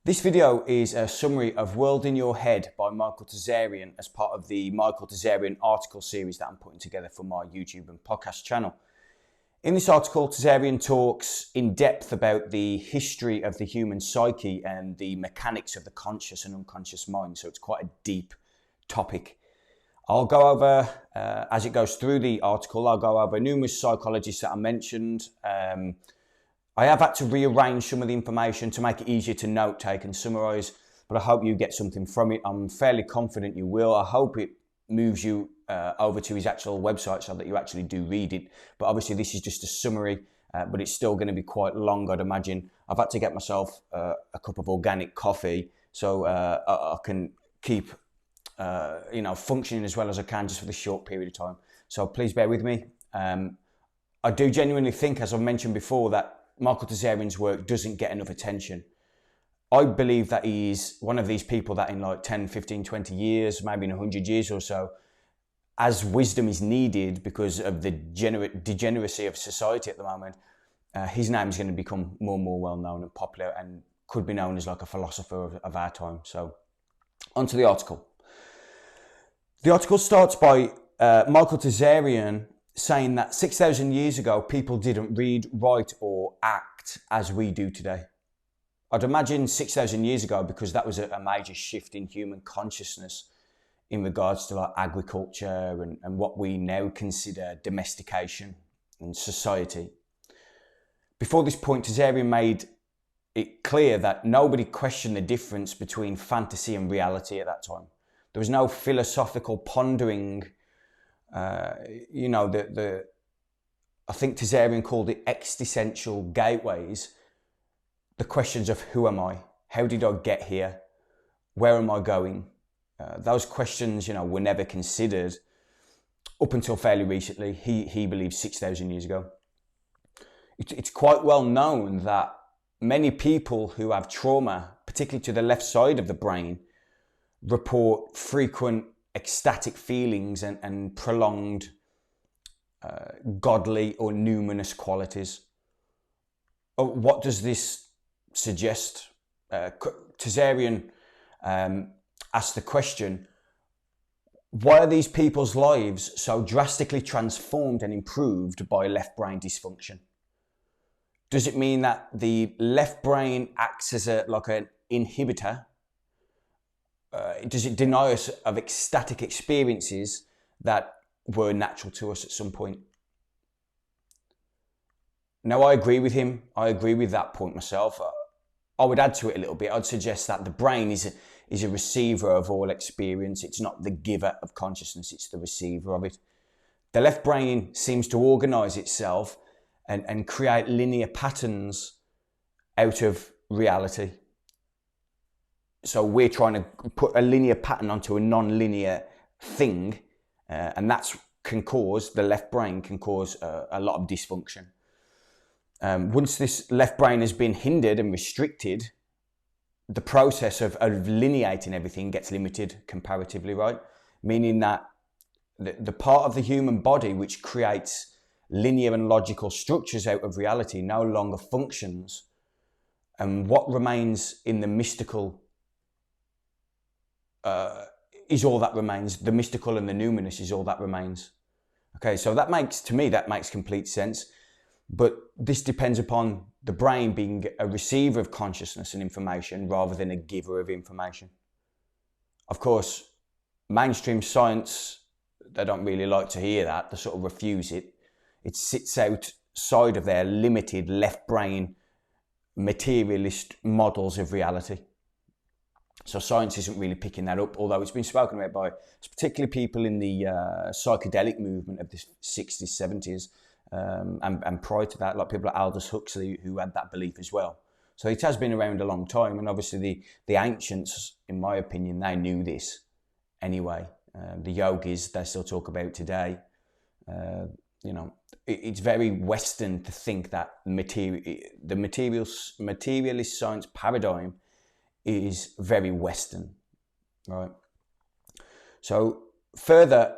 This video is a summary of World in Your Head by Michael Tsarion as part of the Michael Tsarion article series that I'm putting together for my YouTube and podcast channel. In this article, Tsarion talks in depth about the history of the human psyche and the mechanics of the conscious and unconscious mind, so it's quite a deep topic. I'll go over, as it goes through the article, I'll go over numerous psychologists that I mentioned. I have had to rearrange some of the information to make it easier to note take and summarise, but I hope you get something from it. I'm fairly confident you will. I hope it moves you over to his actual website so that you actually do read it. But obviously this is just a summary, but it's still going to be quite long, I'd imagine. I've had to get myself a cup of organic coffee so I can keep functioning as well as I can just for this short period of time. So please bear with me. I do genuinely think, as I've mentioned before, that Michael Tsarion's work doesn't get enough attention. I believe that he's one of these people that in like 10, 15, 20 years, maybe in 100 years or so, as wisdom is needed because of the degeneracy of society at the moment, his name is going to become more and more well known and popular and could be known as like a philosopher of our time. So onto the article. The article starts by Michael Tsarion saying that 6,000 years ago, people didn't read, write or act as we do today. I'd imagine 6,000 years ago, because that was a major shift in human consciousness in regards to like agriculture and what we now consider domestication and society. Before this point, Tsarion made it clear that nobody questioned the difference between fantasy and reality at that time. There was no philosophical pondering. I think Tsarion called it existential gateways. The questions of who am I? How did I get here? Where am I going? Those questions, were never considered up until fairly recently. He believes 6,000 years ago. It's quite well known that many people who have trauma, particularly to the left side of the brain, report frequent ecstatic feelings and prolonged godly or numinous qualities. What does this suggest? Tsarion asked the question, why are these people's lives so drastically transformed and improved by left brain dysfunction? Does it mean that the left brain acts as like an inhibitor? Does it deny us of ecstatic experiences that were natural to us at some point? Now, I agree with him. I agree with that point myself. I would add to it a little bit. I'd suggest that the brain is a receiver of all experience. It's not the giver of consciousness. It's the receiver of it. The left brain seems to organise itself and create linear patterns out of reality. So we're trying to put a linear pattern onto a non-linear thing, and the left brain can cause a lot of dysfunction. Once this left brain has been hindered and restricted, the process of lineating everything gets limited comparatively, right? Meaning that the part of the human body which creates linear and logical structures out of reality no longer functions, and what remains in the mystical is all that remains. The mystical and the numinous is all that remains. Okay, so that makes complete sense. But this depends upon the brain being a receiver of consciousness and information rather than a giver of information. Of course, mainstream science, they don't really like to hear that. They sort of refuse it. It sits outside of their limited left brain materialist models of reality. So science isn't really picking that up, although it's been spoken about by particularly people in the psychedelic movement of the 60s, 70s, and prior to that, like people like Aldous Huxley, who had that belief as well. So it has been around a long time, and obviously the ancients, in my opinion, they knew this anyway. The yogis, they still talk about today. It's very Western to think that the materialist science paradigm is very Western, right? So further,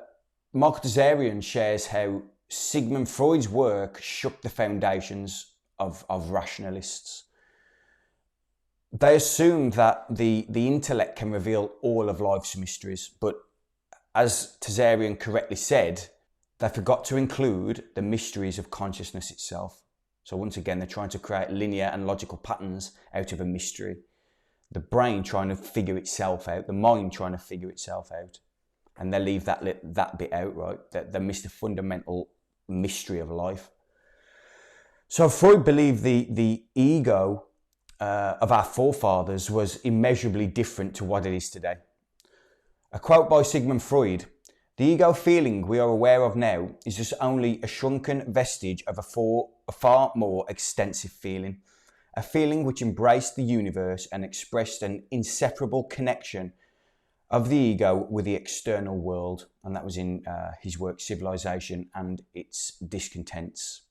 Michael Tsarion shares how Sigmund Freud's work shook the foundations of rationalists. They assume that the intellect can reveal all of life's mysteries, but as Tsarion correctly said, they forgot to include the mysteries of consciousness itself. So once again, they're trying to create linear and logical patterns out of a mystery. The brain trying to figure itself out, the mind trying to figure itself out. And they leave that bit out, right? They miss the fundamental mystery of life. So Freud believed the ego of our forefathers was immeasurably different to what it is today. A quote by Sigmund Freud: "The ego feeling we are aware of now is just only a shrunken vestige of a far more extensive feeling, a feeling which embraced the universe and expressed an inseparable connection of the ego with the external world." And that was in his work Civilization and Its Discontents.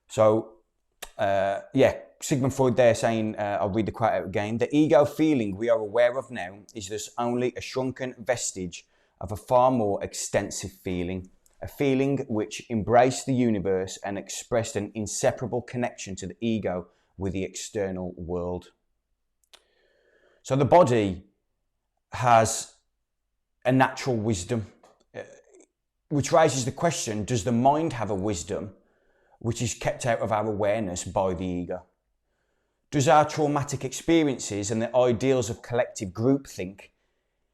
So, Sigmund Freud there saying, I'll read the quote out again: "The ego feeling we are aware of now is thus only a shrunken vestige of a far more extensive feeling, a feeling which embraced the universe and expressed an inseparable connection to the ego with the external world." So the body has a natural wisdom, which raises the question, does the mind have a wisdom which is kept out of our awareness by the ego? Does our traumatic experiences and the ideals of collective groupthink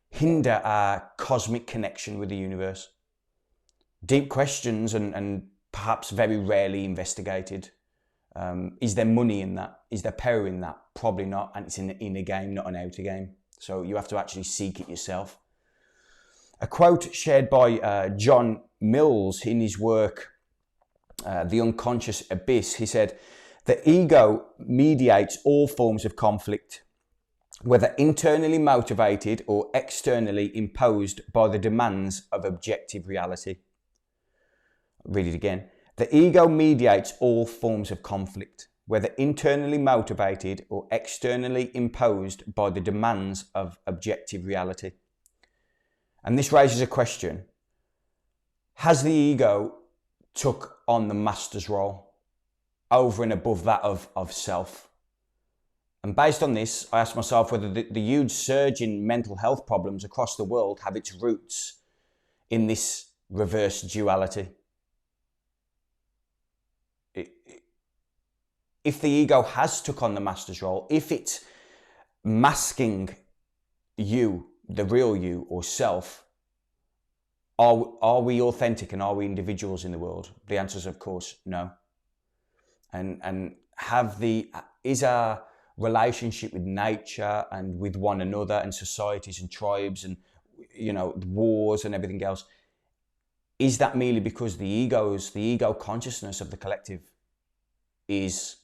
hinder our cosmic connection with the universe? Deep questions and perhaps very rarely investigated. Is there money in that? Is there power in that? Probably not, and it's an inner game, not an outer game. So you have to actually seek it yourself. A quote shared by John Mills in his work, The Unconscious Abyss, he said, "The ego mediates all forms of conflict, whether internally motivated or externally imposed by the demands of objective reality." I'll read it again. "The ego mediates all forms of conflict, whether internally motivated or externally imposed by the demands of objective reality." And this raises a question. Has the ego took on the master's role over and above that of self? And based on this, I asked myself whether the huge surge in mental health problems across the world have its roots in this reverse duality. If the ego has took on the master's role, if it's masking you, the real you or self, are we authentic and are we individuals in the world? The answer is, of course, no. And is our relationship with nature and with one another and societies and tribes and, wars and everything else, is that merely because the ego consciousness of the collective is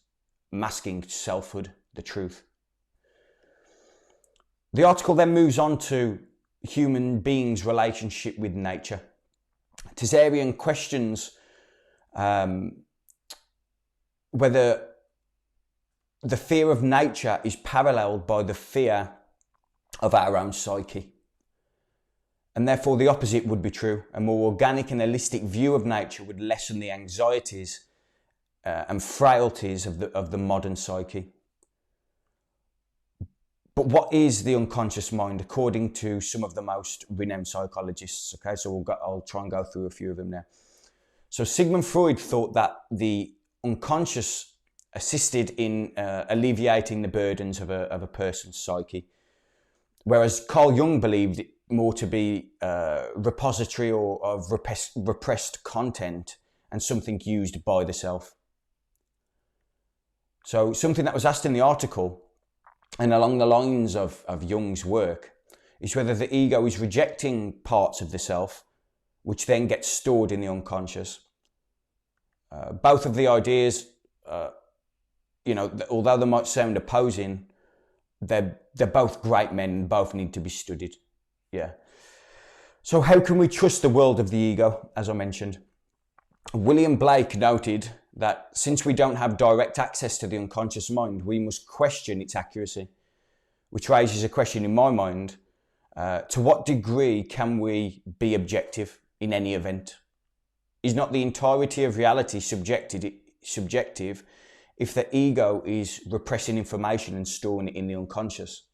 masking selfhood, the truth? The article then moves on to human beings' relationship with nature. Tsarion questions whether the fear of nature is paralleled by the fear of our own psyche. And therefore the opposite would be true. A more organic and holistic view of nature would lessen the anxieties and frailties of the modern psyche. But what is the unconscious mind, according to some of the most renowned psychologists? Okay, so I'll try and go through a few of them now. So Sigmund Freud thought that the unconscious assisted in alleviating the burdens of a person's psyche, whereas Carl Jung believed it more to be a repository of repressed content and something used by the self. So something that was asked in the article, and along the lines of Jung's work, is whether the ego is rejecting parts of the self, which then get stored in the unconscious. Both of the ideas, although they might sound opposing, they're both great men and both need to be studied. Yeah. So how can we trust the world of the ego, as I mentioned? William Blake noted that since we don't have direct access to the unconscious mind, we must question its accuracy, which raises a question in my mind. To what degree can we be objective in any event? Is not the entirety of reality subjective if the ego is repressing information and storing it in the unconscious?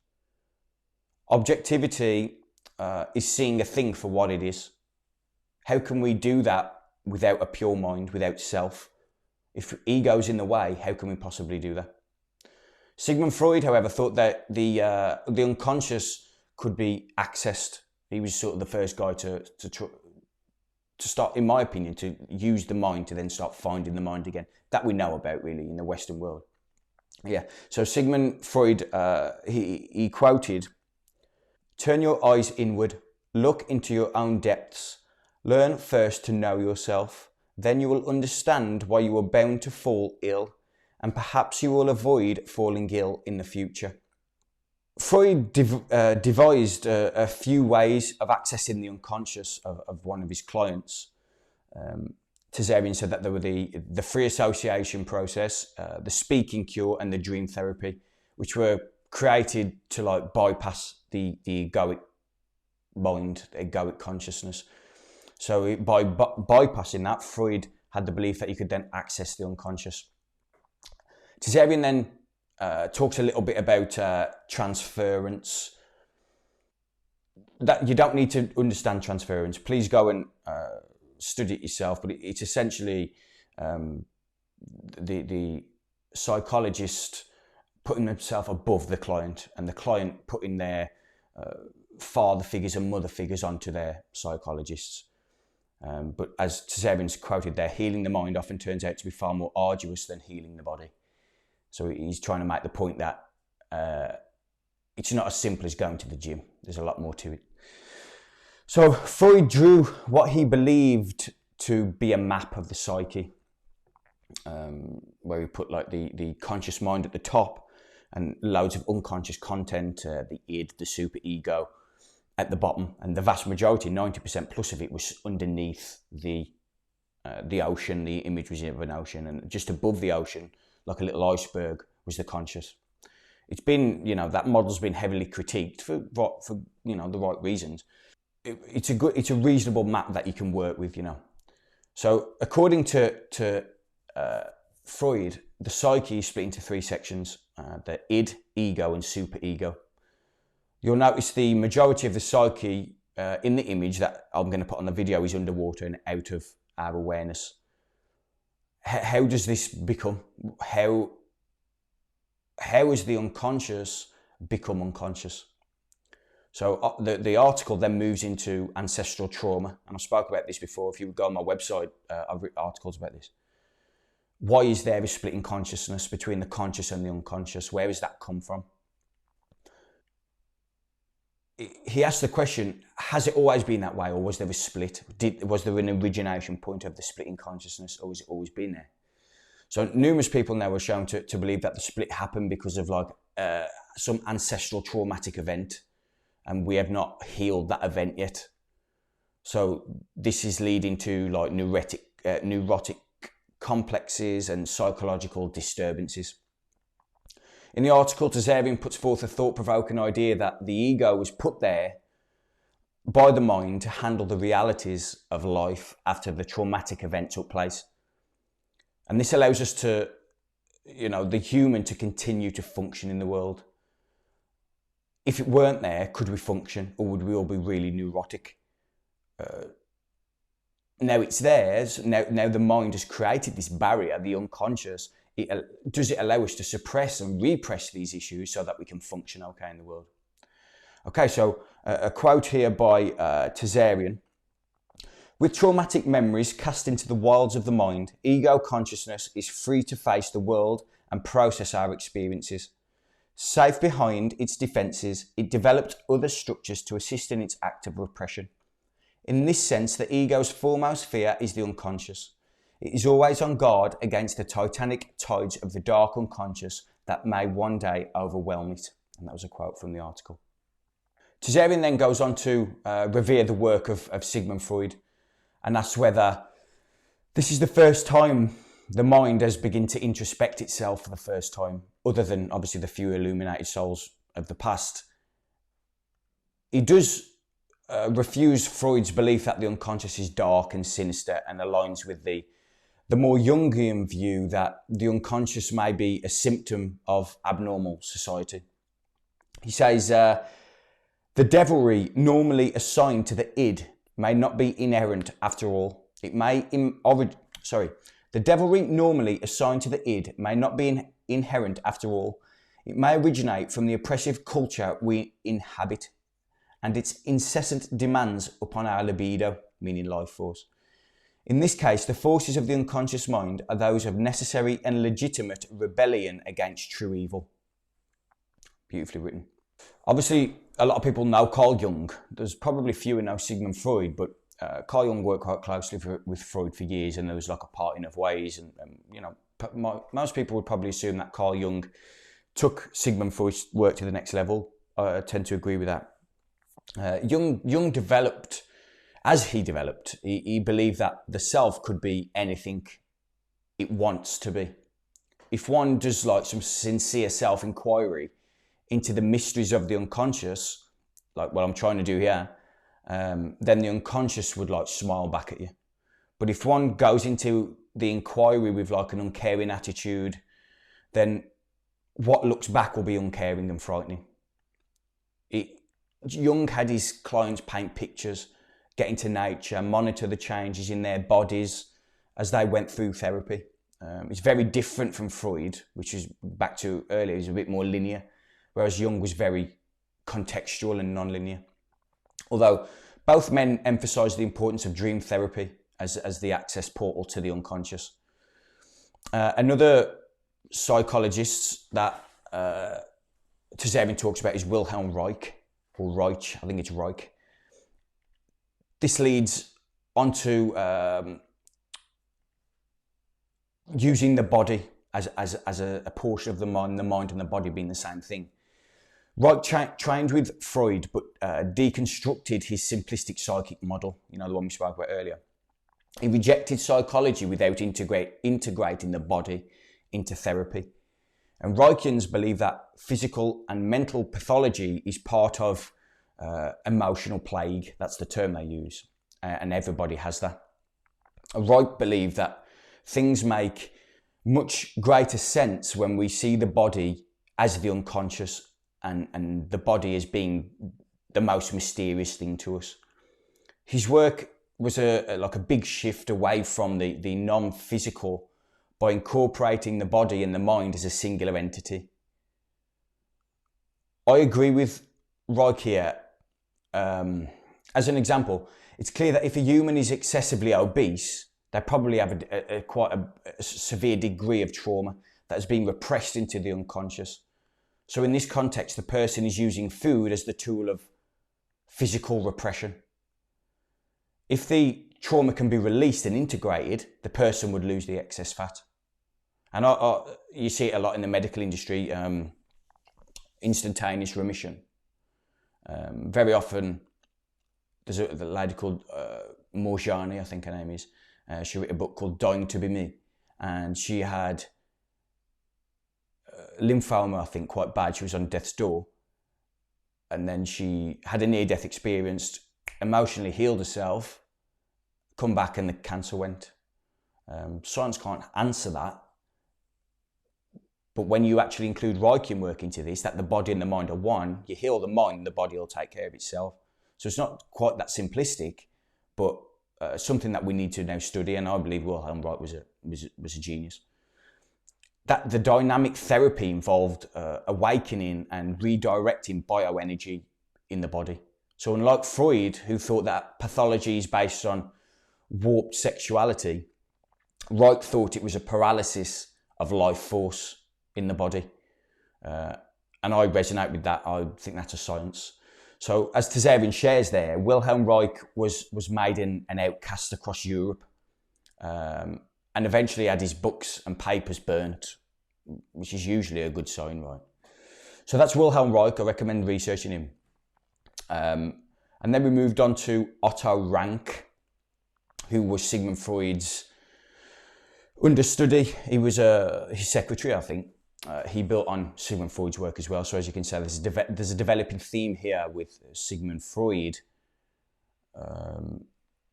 Objectivity is seeing a thing for what it is. How can we do that without a pure mind, without self? If ego's in the way, how can we possibly do that? Sigmund Freud, however, thought that the unconscious could be accessed. He was sort of the first guy to start, in my opinion, to use the mind to then start finding the mind again. That we know about, really, in the Western world. Yeah. So Sigmund Freud, he quoted, "Turn your eyes inward, look into your own depths, learn first to know yourself, then you will understand why you are bound to fall ill, and perhaps you will avoid falling ill in the future." Freud devised a few ways of accessing the unconscious of one of his clients. Tsarion said that there were the free association process, the speaking cure, and the dream therapy, which were created to like bypass the egoic mind, the egoic consciousness. So by bypassing that, Freud had the belief that he could then access the unconscious. Tsarion then talks a little bit about transference. That you don't need to understand transference. Please go and study it yourself. But it's essentially the psychologist putting himself above the client, and the client putting their father figures and mother figures onto their psychologists. But as Tsarion's quoted there, healing the mind often turns out to be far more arduous than healing the body. So he's trying to make the point that it's not as simple as going to the gym. There's a lot more to it. So Freud drew what he believed to be a map of the psyche, where he put like the conscious mind at the top and loads of unconscious content, the id, the superego, at the bottom, and the vast majority, 90% plus of it, was underneath the ocean. The image was of an ocean, and just above the ocean, like a little iceberg, was the conscious. It's been, that model's been heavily critiqued for the right reasons. It's a reasonable map that you can work with, So according to Freud, the psyche is split into three sections: the id, ego, and superego. You'll notice the majority of the psyche in the image that I'm going to put on the video is underwater and out of our awareness. How does this become? How has the unconscious become unconscious? So the article then moves into ancestral trauma, and I spoke about this before. If you go on my website, I've written articles about this. Why is there a split in consciousness between the conscious and the unconscious? Where has that come from? He asked the question, has it always been that way, or was there a split? Was there an origination point of the split in consciousness, or has it always been there? So numerous people now are shown to believe that the split happened because of some ancestral traumatic event, and we have not healed that event yet. So this is leading to like neurotic complexes and psychological disturbances. In the article, Tsarion puts forth a thought-provoking idea that the ego was put there by the mind to handle the realities of life after the traumatic event took place. And this allows us to, the human to continue to function in the world. If it weren't there, could we function, or would we all be really neurotic? Now it's theirs. Now the mind has created this barrier, the unconscious. Does it allow us to suppress and repress these issues so that we can function okay in the world? Okay, so a quote here by Tsarion. With traumatic memories cast into the wilds of the mind, ego consciousness is free to face the world and process our experiences. Safe behind its defences, it developed other structures to assist in its act of repression. In this sense, the ego's foremost fear is the unconscious. It is always on guard against the titanic tides of the dark unconscious that may one day overwhelm it. And that was a quote from the article. Tsarion then goes on to revere the work of Sigmund Freud, and asks whether this is the first time the mind has begun to introspect itself for the first time, other than obviously the few illuminated souls of the past. He does refuse Freud's belief that the unconscious is dark and sinister and aligns with the the more Jungian view that the unconscious may be a symptom of abnormal society. He says, the devilry normally assigned to the id may not be inherent after all. It may the devilry normally assigned to the id may not be inherent after all. It may originate from the oppressive culture we inhabit and its incessant demands upon our libido, meaning life force. In this case, the forces of the unconscious mind are those of necessary and legitimate rebellion against true evil. Beautifully written. Obviously, a lot of people know Carl Jung. There's probably few who know Sigmund Freud, but Carl Jung worked quite closely with Freud for years, and there was like a parting of ways. And you know, most people would probably assume that Carl Jung took Sigmund Freud's work to the next level. I tend to agree with that. Jung developed, as he developed, he believed that the self could be anything it wants to be. If one does like some sincere self-inquiry into the mysteries of the unconscious, like what I'm trying to do here, then the unconscious would like smile back at you. But if one goes into the inquiry with like an uncaring attitude, then what looks back will be uncaring and frightening. Jung had his clients paint pictures, get into nature, monitor the changes in their bodies as they went through therapy. It's very different from Freud, which is back to earlier, is a bit more linear, whereas Jung was very contextual and non-linear. Although both men emphasised the importance of dream therapy as the access portal to the unconscious. Another psychologist that Tsarion talks about is Wilhelm Reich, or Reich, I think it's Reich. This leads onto using the body as a portion of the mind and the body being the same thing. Reich trained with Freud, but deconstructed his simplistic psychic model, you know, the one we spoke about earlier. He rejected psychology without integrating the body into therapy. And Reichians believe that physical and mental pathology is part of emotional plague. That's the term they use. And everybody has that. Reich believed that things make much greater sense when we see the body as the unconscious and the body as being the most mysterious thing to us. His work was like a big shift away from the non-physical by incorporating the body and the mind as a singular entity. I agree with Reich here. As an example, it's clear that if a human is excessively obese, they probably have quite a severe degree of trauma that has been repressed into the unconscious. So in this context, the person is using food as the tool of physical repression. If the trauma can be released and integrated, the person would lose the excess fat. And you see it a lot in the medical industry, instantaneous remission. Very often, there's a lady called Morjani, I think her name is. She wrote a book called Dying to Be Me. And she had lymphoma, I think, quite bad. She was on death's door. And then she had a near-death experience, emotionally healed herself, come back and the cancer went. Science can't answer that. But when you actually include Reichian work into this, that the body and the mind are one, you heal the mind and the body will take care of itself. So it's not quite that simplistic, but something that we need to now study. And I believe Wilhelm Reich was a genius. That the dynamic therapy involved awakening and redirecting bioenergy in the body. So unlike Freud, who thought that pathology is based on warped sexuality, Reich thought it was a paralysis of life force in the body. And I resonate with that. I think that's a science. So as Tsarion shares there, Wilhelm Reich was made an outcast across Europe, and eventually had his books and papers burnt, which is usually a good sign, right? So that's Wilhelm Reich. I recommend researching him. And then we moved on to Otto Rank, who was Sigmund Freud's understudy. He was his secretary, I think. He built on Sigmund Freud's work as well. So as you can see, there's a developing theme here with Sigmund Freud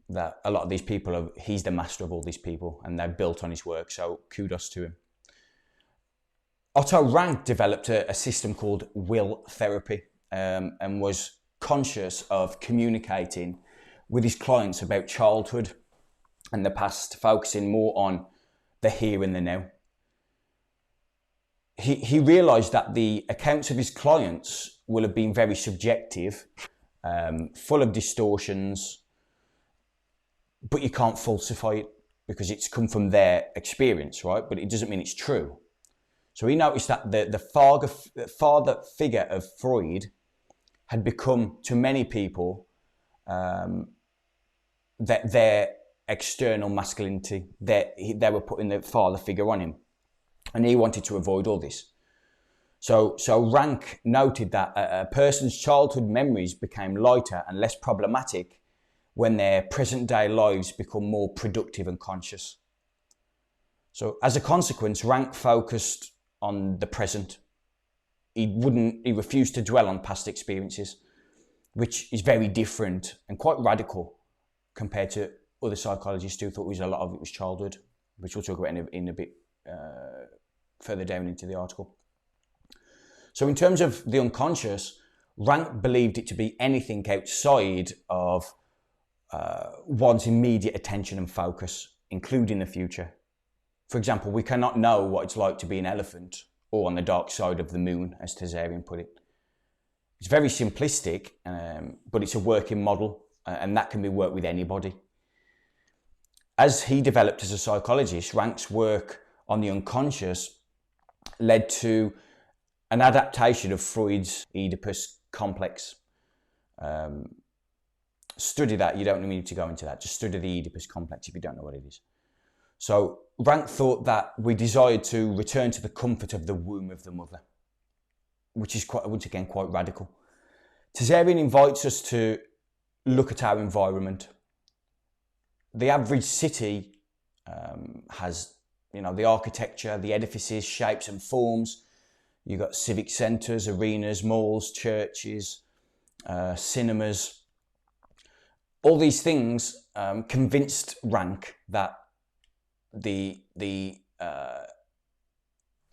that a lot of these people he's the master of all these people, and they're built on his work, so kudos to him. Otto Rank developed a system called will therapy, and was conscious of communicating with his clients about childhood and the past, focusing more on the here and the now. He realised that the accounts of his clients will have been very subjective, full of distortions, but you can't falsify it because it's come from their experience, right? But it doesn't mean it's true. So he noticed that the father figure of Freud had become, to many people, that their external masculinity, they were putting the father figure on him. And he wanted to avoid all this. So Rank noted that a person's childhood memories became lighter and less problematic when their present day lives become more productive and conscious. So as a consequence, Rank focused on the present. He refused to dwell on past experiences, which is very different and quite radical compared to other psychologists who thought a lot of it was childhood, which we'll talk about in a bit further down into the article. So in terms of the unconscious, Rank believed it to be anything outside of one's immediate attention and focus, including the future. For example, we cannot know what it's like to be an elephant or on the dark side of the moon, as Tsarion put it. It's very simplistic, but it's a working model, and that can be worked with anybody. As he developed as a psychologist, Rank's work on the unconscious led to an adaptation of Freud's Oedipus complex. Study that. You don't need to go into that. Just study the Oedipus complex if you don't know what it is. So Rank thought that we desired to return to the comfort of the womb of the mother, which is once again quite radical. Tsarion invites us to look at our environment. The average city has, the architecture, the edifices, shapes and forms. You've got civic centres, arenas, malls, churches, cinemas. All these things convinced Rank that the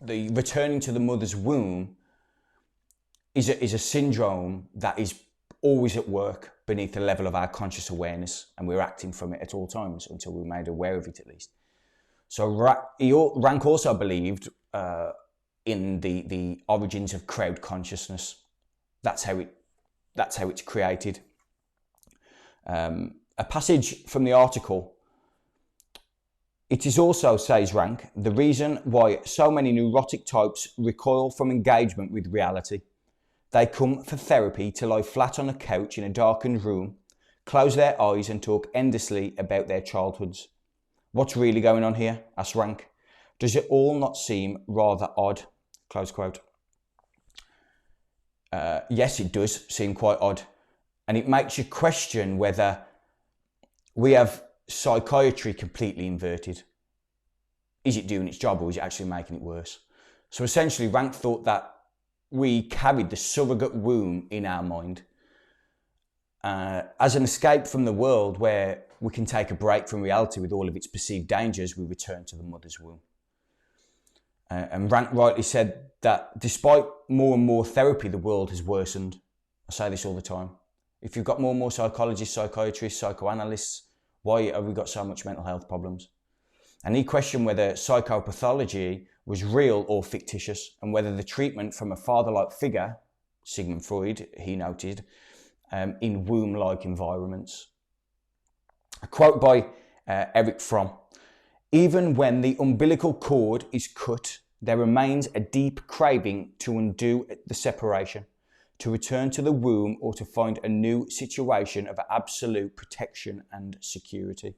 returning to the mother's womb is a syndrome that is always at work beneath the level of our conscious awareness, and we're acting from it at all times until we're made aware of it, at least. So Rank also believed in the origins of crowd consciousness. That's how it's created. A passage from the article. It is also, says Rank, the reason why so many neurotic types recoil from engagement with reality. They come for therapy to lie flat on a couch in a darkened room, close their eyes and talk endlessly about their childhoods. What's really going on here? Asked Rank. Does it all not seem rather odd? Close quote. Yes, it does seem quite odd. And it makes you question whether we have psychiatry completely inverted. Is it doing its job, or is it actually making it worse? So essentially, Rank thought that we carried the surrogate womb in our mind as an escape from the world where we can take a break from reality with all of its perceived dangers. We return to the mother's womb. And Rank rightly said that despite more and more therapy, the world has worsened. I say this all the time. If you've got more and more psychologists, psychiatrists, psychoanalysts, why have we got so much mental health problems? And he questioned whether psychopathology was real or fictitious, and whether the treatment from a father-like figure, Sigmund Freud, he noted, in womb-like environments. A quote by Erich Fromm. Even when the umbilical cord is cut, there remains a deep craving to undo the separation, to return to the womb, or to find a new situation of absolute protection and security.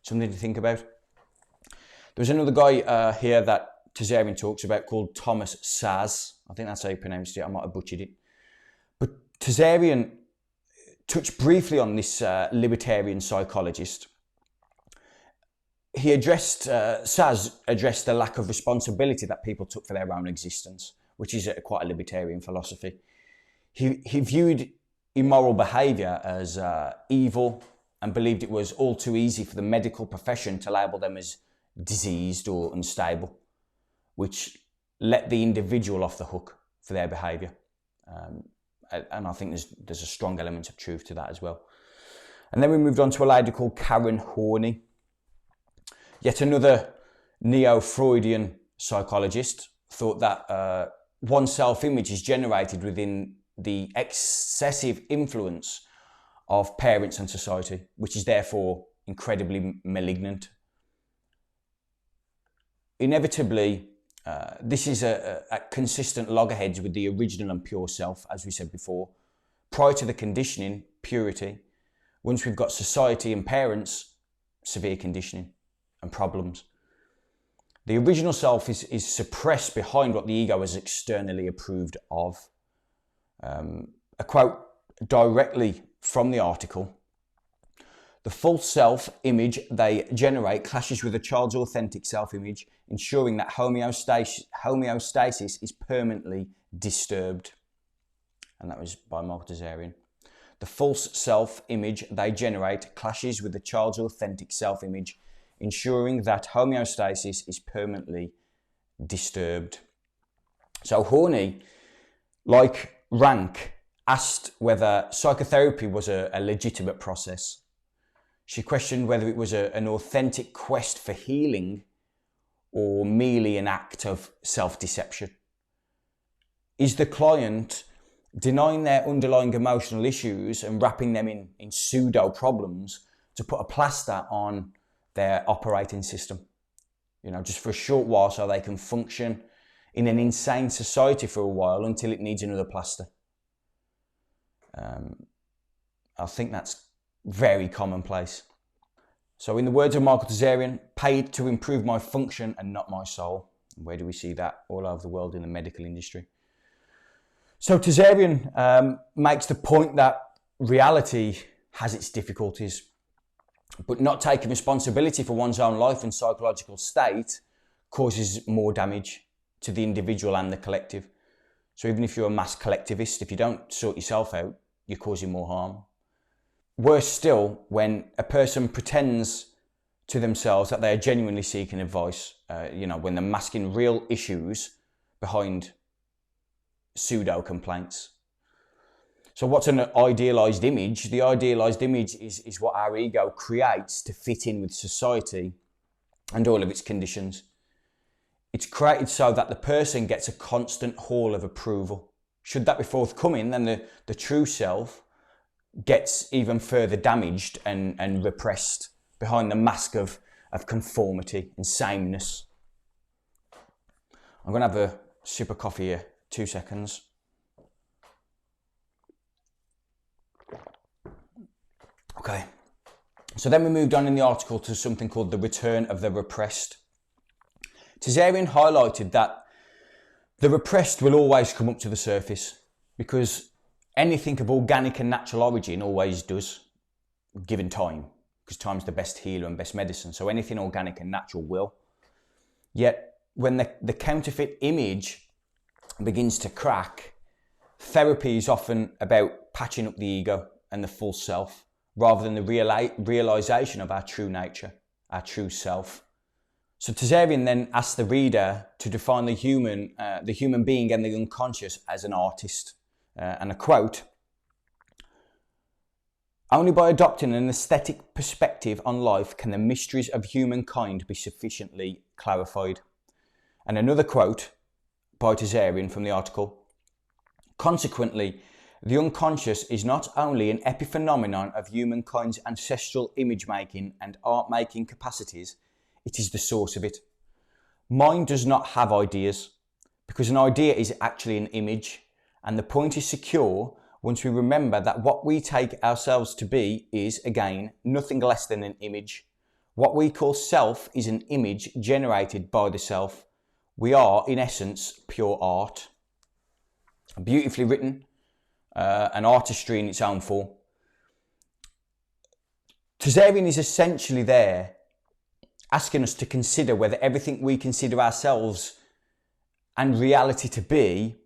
Something to think about. There's another guy here that Tsarion talks about called Thomas Szasz. I think that's how you pronounced it. I might have butchered it. But Tsarion touched briefly on this libertarian psychologist. Szasz addressed the lack of responsibility that people took for their own existence, which is quite a libertarian philosophy. He viewed immoral behaviour as evil and believed it was all too easy for the medical profession to label them as diseased or unstable, which let the individual off the hook for their behaviour. And I think there's a strong element of truth to that as well. And then we moved on to a lady called Karen Horney, yet another neo-Freudian psychologist, thought that one's self-image is generated within the excessive influence of parents and society, which is therefore incredibly malignant. Inevitably, this is a consistent loggerheads with the original and pure self, as we said before. Prior to the conditioning, purity. Once we've got society and parents, severe conditioning and problems. The original self is suppressed behind what the ego is externally approved of. A quote directly from the article: "The false self-image they generate clashes with a child's authentic self-image, ensuring that homeostasis is permanently disturbed." And that was by Michael Tsarion. The false self-image they generate clashes with the child's authentic self-image, ensuring that homeostasis is permanently disturbed. So Horney, like Rank, asked whether psychotherapy was a legitimate process. She questioned whether it was an authentic quest for healing or merely an act of self-deception. Is the client denying their underlying emotional issues and wrapping them in pseudo-problems to put a plaster on their operating system? Just for a short while so they can function in an insane society for a while until it needs another plaster. I think that's very commonplace. So in the words of Michael Tsarion, paid to improve my function and not my soul. Where do we see that? All over the world in the medical industry. So Tsarion makes the point that reality has its difficulties, but not taking responsibility for one's own life and psychological state causes more damage to the individual and the collective. So even if you're a mass collectivist, if you don't sort yourself out, you're causing more harm. Worse still, when a person pretends to themselves that they are genuinely seeking advice, when they're masking real issues behind pseudo complaints. So what's an idealised image? The idealised image is what our ego creates to fit in with society and all of its conditions. It's created so that the person gets a constant haul of approval. Should that be forthcoming, then the true self gets even further damaged and repressed behind the mask of conformity and sameness. I'm going to have a sip of coffee here. 2 seconds. Okay. So then we moved on in the article to something called the return of the repressed. Tsarion highlighted that the repressed will always come up to the surface because anything of organic and natural origin always does, given time, because time's the best healer and best medicine. So anything organic and natural will. Yet when the counterfeit image begins to crack, therapy is often about patching up the ego and the full self, rather than the realisation of our true nature, our true self. So Tsarion then asks the reader to define the human being and the unconscious as an artist. And a quote: "Only by adopting an aesthetic perspective on life can the mysteries of humankind be sufficiently clarified." And another quote by Tsarion from the article: "Consequently, the unconscious is not only an epiphenomenon of humankind's ancestral image-making and art-making capacities, it is the source of it. Mind does not have ideas, because an idea is actually an image, and the point is secure once we remember that what we take ourselves to be is, again, nothing less than an image. What we call self is an image generated by the self. We are, in essence, pure art." Beautifully written, an artistry in its own form. Tsarion is essentially there asking us to consider whether everything we consider ourselves and reality to be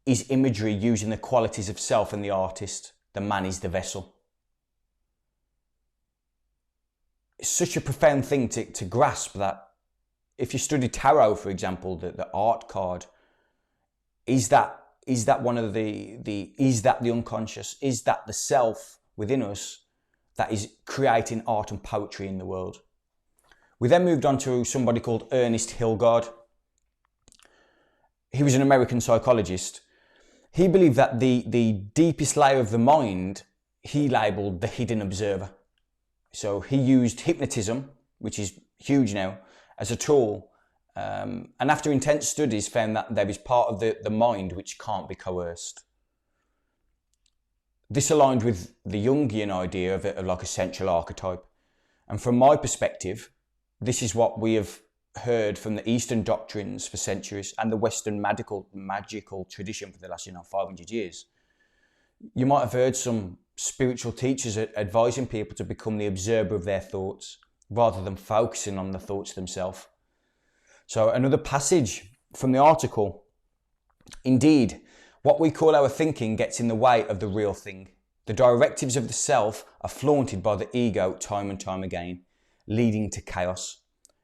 is imagery using the qualities of self and the artist. The man is the vessel. it's such a profound thing to grasp, that if you study tarot, for example, the art card, is that one of is that the unconscious? Is that the self within us that is creating art and poetry in the world? We then moved on to somebody called Ernest Hilgard. He was an American psychologist. He believed that the deepest layer of the mind, he labelled the hidden observer. So he used hypnotism, which is huge now, as a tool. And after intense studies, found that there is part of the mind which can't be coerced. This aligned with the Jungian idea of it, like a central archetype. And from my perspective, this is what we have heard from the Eastern doctrines for centuries and the Western magical tradition for the last 500 years. You might have heard some spiritual teachers advising people to become the observer of their thoughts rather than focusing on the thoughts themselves. So another passage from the article: indeed, what we call our thinking gets in the way of the real thing. The directives of the self are flaunted by the ego time and time again, leading to chaos.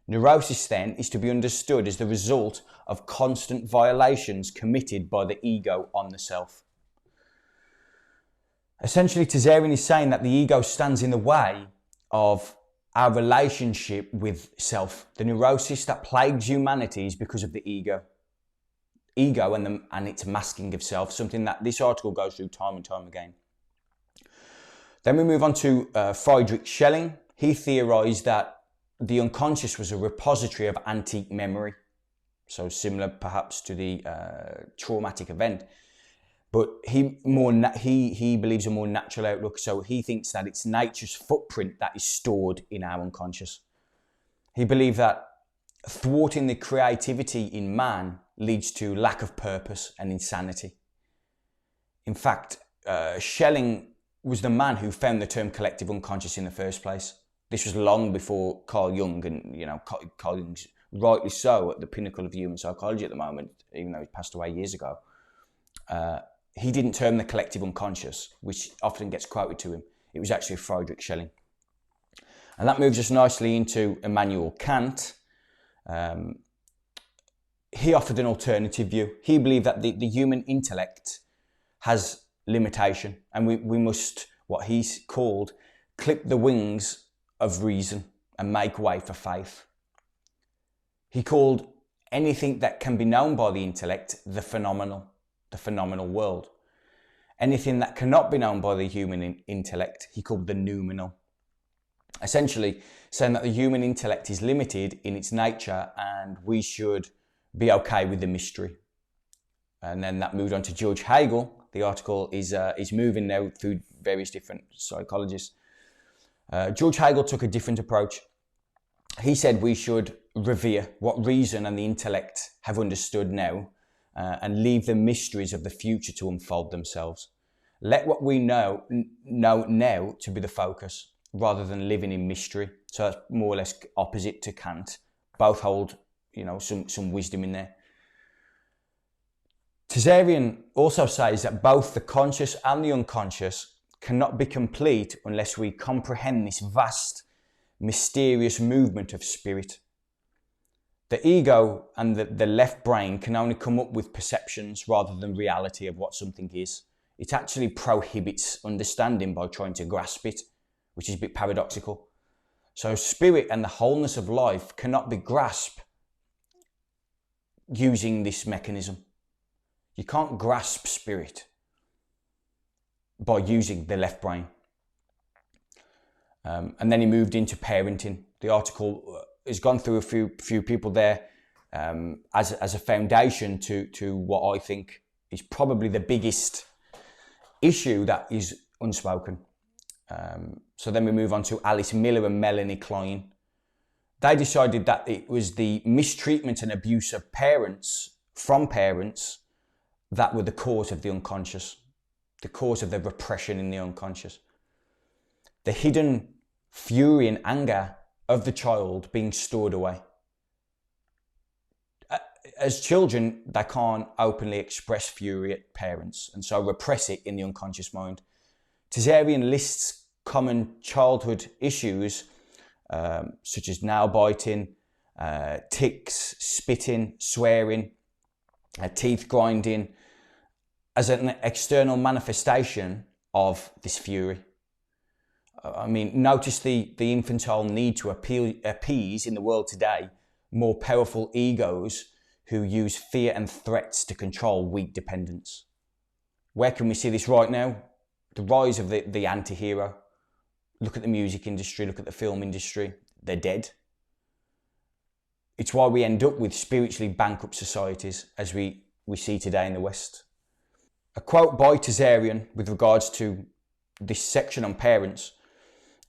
Neurosis then is to be understood as the result of constant violations committed by the ego on the self. Essentially, Tsarion is saying that the ego stands in the way of our relationship with self. The neurosis that plagues humanity is because of the ego. Ego and its masking of self, something that this article goes through time and time again. Then we move on to Friedrich Schelling. He theorised that the unconscious was a repository of antique memory. So similar perhaps to the traumatic event. But he believes a more natural outlook. So he thinks that it's nature's footprint that is stored in our unconscious. He believed that thwarting the creativity in man leads to lack of purpose and insanity. In fact, Schelling was the man who found the term collective unconscious in the first place. This was long before Carl Jung, and Carl Jung's rightly so at the pinnacle of human psychology at the moment, even though he passed away years ago. He didn't term the collective unconscious, which often gets quoted to him. It was actually Friedrich Schelling. And that moves us nicely into Immanuel Kant. He offered an alternative view. He believed that the human intellect has limitation, and we must, what he's called, clip the wings of reason and make way for faith. He called anything that can be known by the intellect the phenomenal world. Anything that cannot be known by the human intellect, he called the noumenal. Essentially saying that the human intellect is limited in its nature and we should be okay with the mystery. And then that moved on to George Hegel. The article is moving now through various different psychologists. George Hegel took a different approach. He said we should revere what reason and the intellect have understood now, and leave the mysteries of the future to unfold themselves. Let what we know now to be the focus, rather than living in mystery. So that's more or less opposite to Kant. Both hold, some wisdom in there. Tsarion also says that both the conscious and the unconscious cannot be complete unless we comprehend this vast, mysterious movement of spirit. The ego and the left brain can only come up with perceptions rather than reality of what something is. It actually prohibits understanding by trying to grasp it, which is a bit paradoxical. So spirit and the wholeness of life cannot be grasped using this mechanism. You can't grasp spirit by using the left brain. And then he moved into parenting. The article has gone through a few people there as a foundation to what I think is probably the biggest issue that is unspoken. So then we move on to Alice Miller and Melanie Klein. They decided that it was the mistreatment and abuse of parents that were the cause of the unconscious, the cause of the repression in the unconscious. The hidden fury and anger of the child being stored away. As children, they can't openly express fury at parents, and so repress it in the unconscious mind. Tsarion lists common childhood issues such as nail biting, tics, spitting, swearing, teeth grinding, as an external manifestation of this fury. I mean, notice the infantile need to appease in the world today more powerful egos who use fear and threats to control weak dependents. Where can we see this right now? The rise of the anti-hero. Look at the music industry, look at the film industry. They're dead. It's why we end up with spiritually bankrupt societies as we see today in the West. A quote by Tsarion with regards to this section on parents.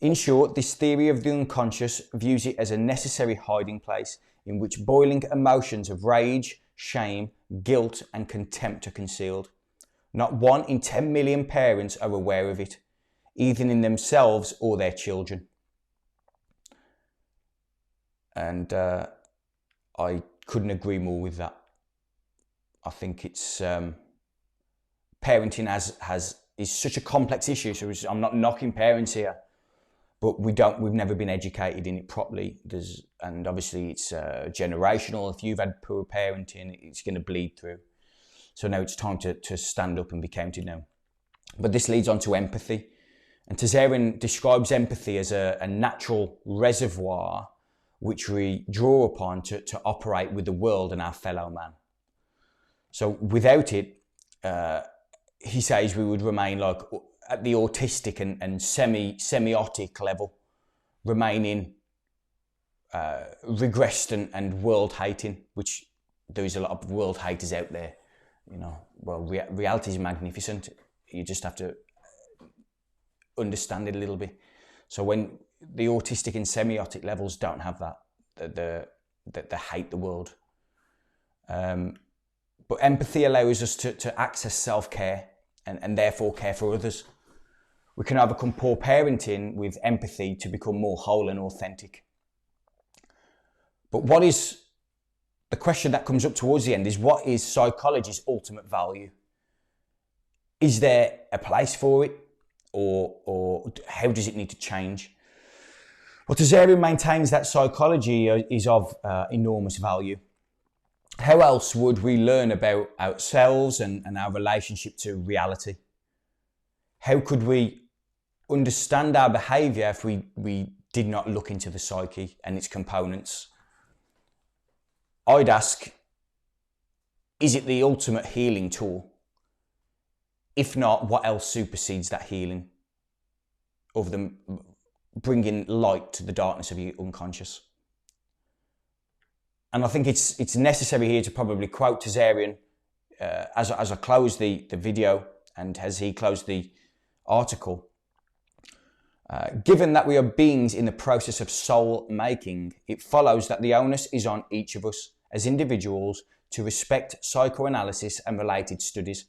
In short, this theory of the unconscious views it as a necessary hiding place in which boiling emotions of rage, shame, guilt and contempt are concealed. Not 1 in 10 million parents are aware of it, either in themselves or their children. And I couldn't agree more with that. I think it's parenting is such a complex issue. So I'm not knocking parents here, but we've never been educated in it properly. And obviously it's generational. If you've had poor parenting, it's going to bleed through. So now it's time to stand up and be counted now. But this leads on to empathy. And Tsarion describes empathy as a natural reservoir which we draw upon to operate with the world and our fellow man. So without it, he says we would remain like at the autistic and semiotic level, remaining regressed and world hating, which there is a lot of world haters out there. You know, well, reality is magnificent. You just have to understand it a little bit. So when the autistic and semiotic levels don't have that, they hate the world. But empathy allows us to access self-care and therefore care for others. We can overcome poor parenting with empathy to become more whole and authentic. But the question that comes up towards the end is, what is psychology's ultimate value? Is there a place for it? Or how does it need to change? Well, Tsarion maintains that psychology is of enormous value. How else would we learn about ourselves and our relationship to reality? How could we understand our behaviour if we did not look into the psyche and its components? I'd ask, is it the ultimate healing tool? If not, what else supersedes that healing of them bringing light to the darkness of your unconscious? And I think it's necessary here to probably quote Tsarion as I close the video and as he closed the article. Given that we are beings in the process of soul making, it follows that the onus is on each of us as individuals to respect psychoanalysis and related studies,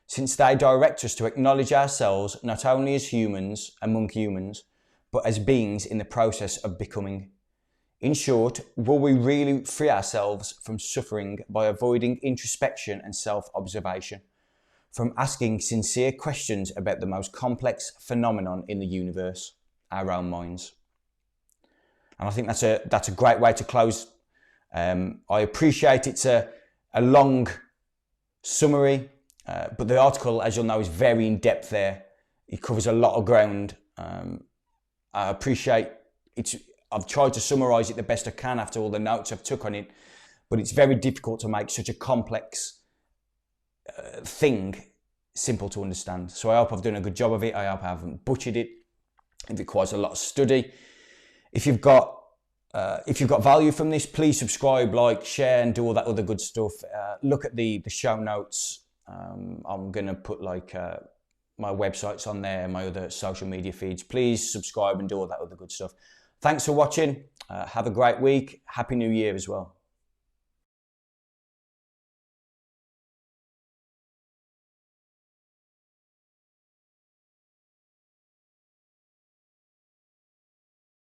since they direct us to acknowledge ourselves not only as humans among humans, but as beings in the process of becoming. In short, will we really free ourselves from suffering by avoiding introspection and self-observation, from asking sincere questions about the most complex phenomenon in the universe, our own minds? And I think that's a great way to close. I appreciate it's a long summary, but the article, as you'll know, is very in depth there. It covers a lot of ground. I appreciate I've tried to summarise it the best I can after all the notes I've took on it, but it's very difficult to make such a complex thing simple to understand. So I hope I've done a good job of it. I hope I haven't butchered it. It requires a lot of study. If you've got value from this, please subscribe, like, share, and do all that other good stuff. Look at the show notes. I'm going to put my websites on there, my other social media feeds. Please subscribe and do all that other good stuff. Thanks for watching. Have a great week. Happy New Year as well.